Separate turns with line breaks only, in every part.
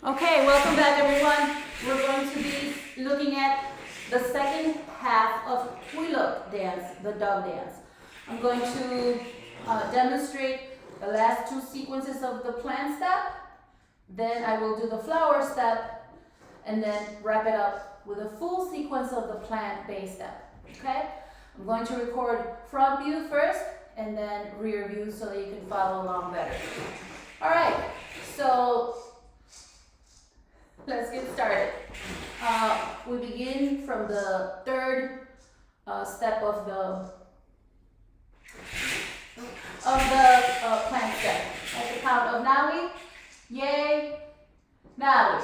Okay, welcome back everyone. We're going to be looking at the second half of Huilotl dance, the dove dance. I'm going to demonstrate the last two sequences of the plant step, then I will do the flower step, and then wrap it up with a full sequence of the plant base step, okay? I'm going to record front view first, and then rear view so that you can follow along better. All right, so let's get started. We begin from the third step of the plant step. At the count of nawi, yay, nawi.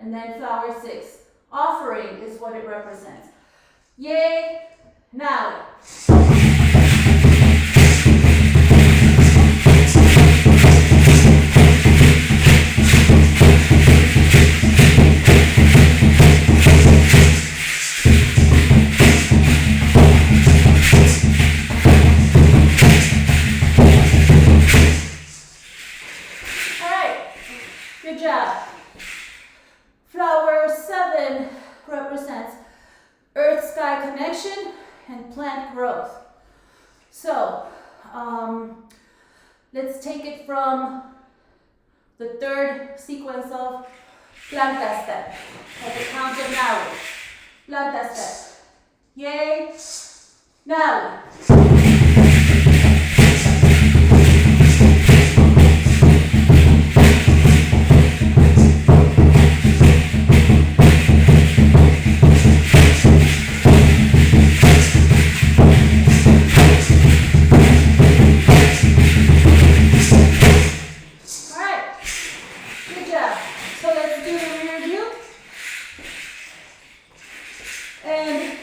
And then flower 6. Offering is what it represents. Yay, now. All right, good job. Flower 7 represents earth-sky connection and plant growth. So, let's take it from the third sequence of planta step. At the count of nawi. Planta step. Yay, nawi. And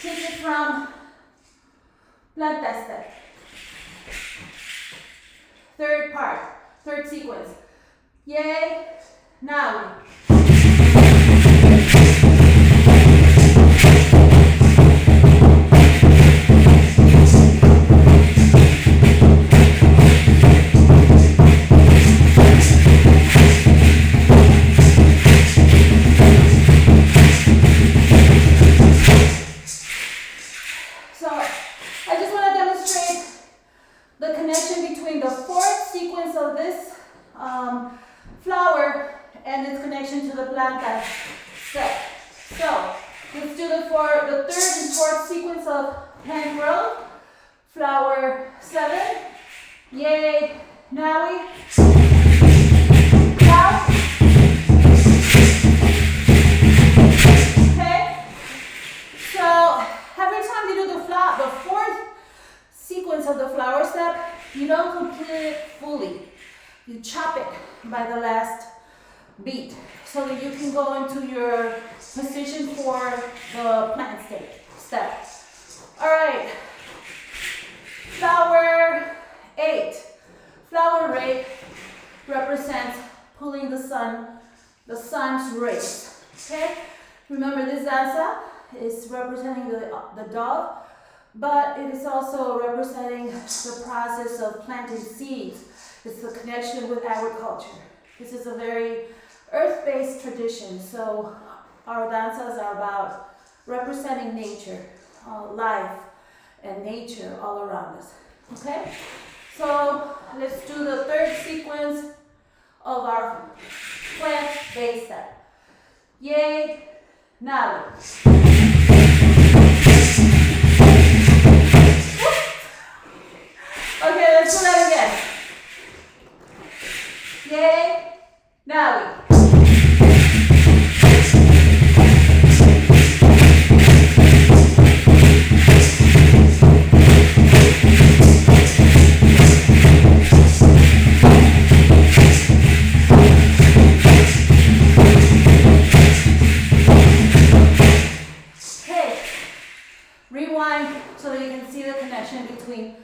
take it from planta step. Third part, third sequence. Yay, nawi. The connection between the fourth sequence of this flower and its connection to the planta step. So let's do the third and fourth sequence of plant growth. Flower 7. Yay, nawi. Now. Okay. So every time you do the fourth sequence of the flower step, you don't complete it fully. You chop it by the last beat so that you can go into your position for the plant step. All right, flower 8. Flower 8 represents pulling the sun's rays. Okay, remember this danza is representing the dove, but it is also representing the process of planting seeds. It's the connection with agriculture. This is a very earth-based tradition, so our danzas are about representing nature, life, and nature all around us. Okay? So let's do the third sequence of our plant base step. Yay, nawi. Okay, let's do that again. Yay, nawi. between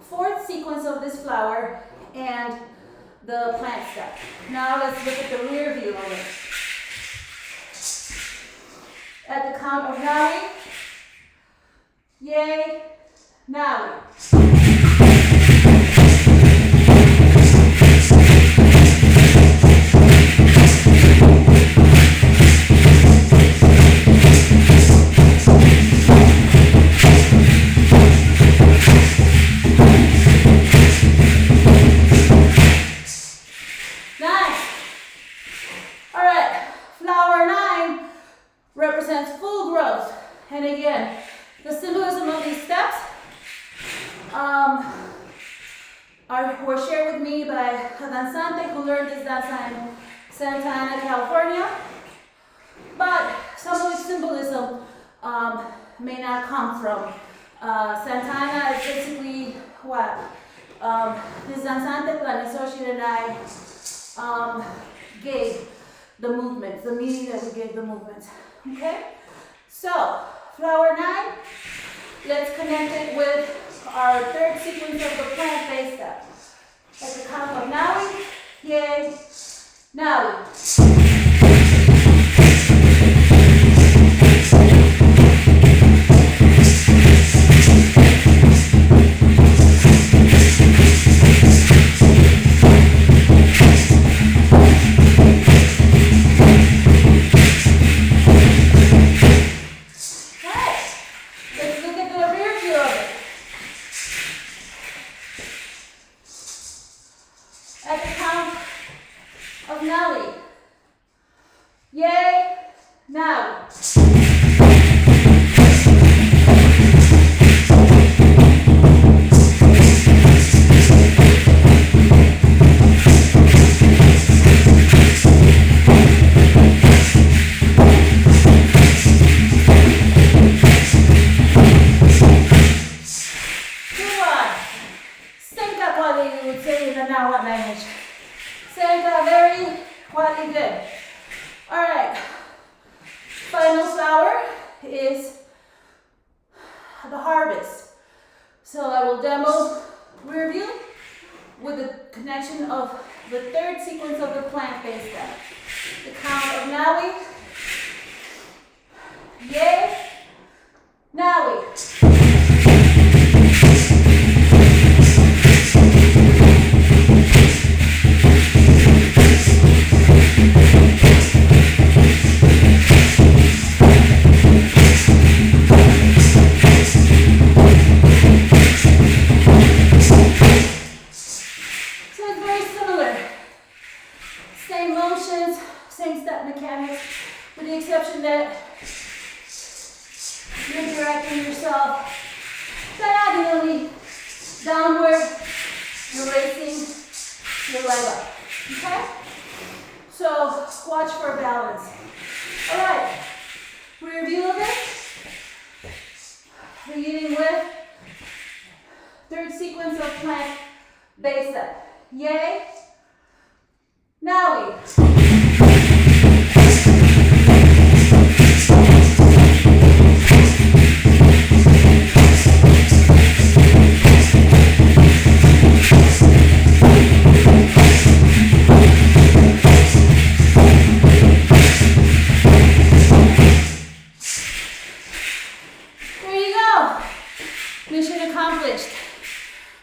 fourth sequence of this flower and the plant step. Now let's look at the rear view of it. At the count of Naui, yay, Naui. And again, the symbolism of these steps were shared with me by a danzante who learned this danza in Santa Ana, California. But some of its symbolism may not come from Santa Ana. Is basically what this danzante, Planisoshi, and I gave the movements, the meaning that we gave the movements. Okay? So, flower 9, let's connect it with our third sequence of the plant base step. At the count of Naui, yay, Naui.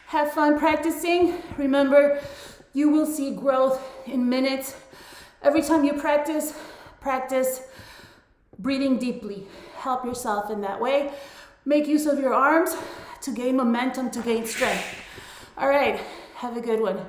Have fun practicing. Remember, you will see growth in minutes. Every time you practice, practice breathing deeply. Help yourself in that way. Make use of your arms to gain momentum, to gain strength. All right, have a good one.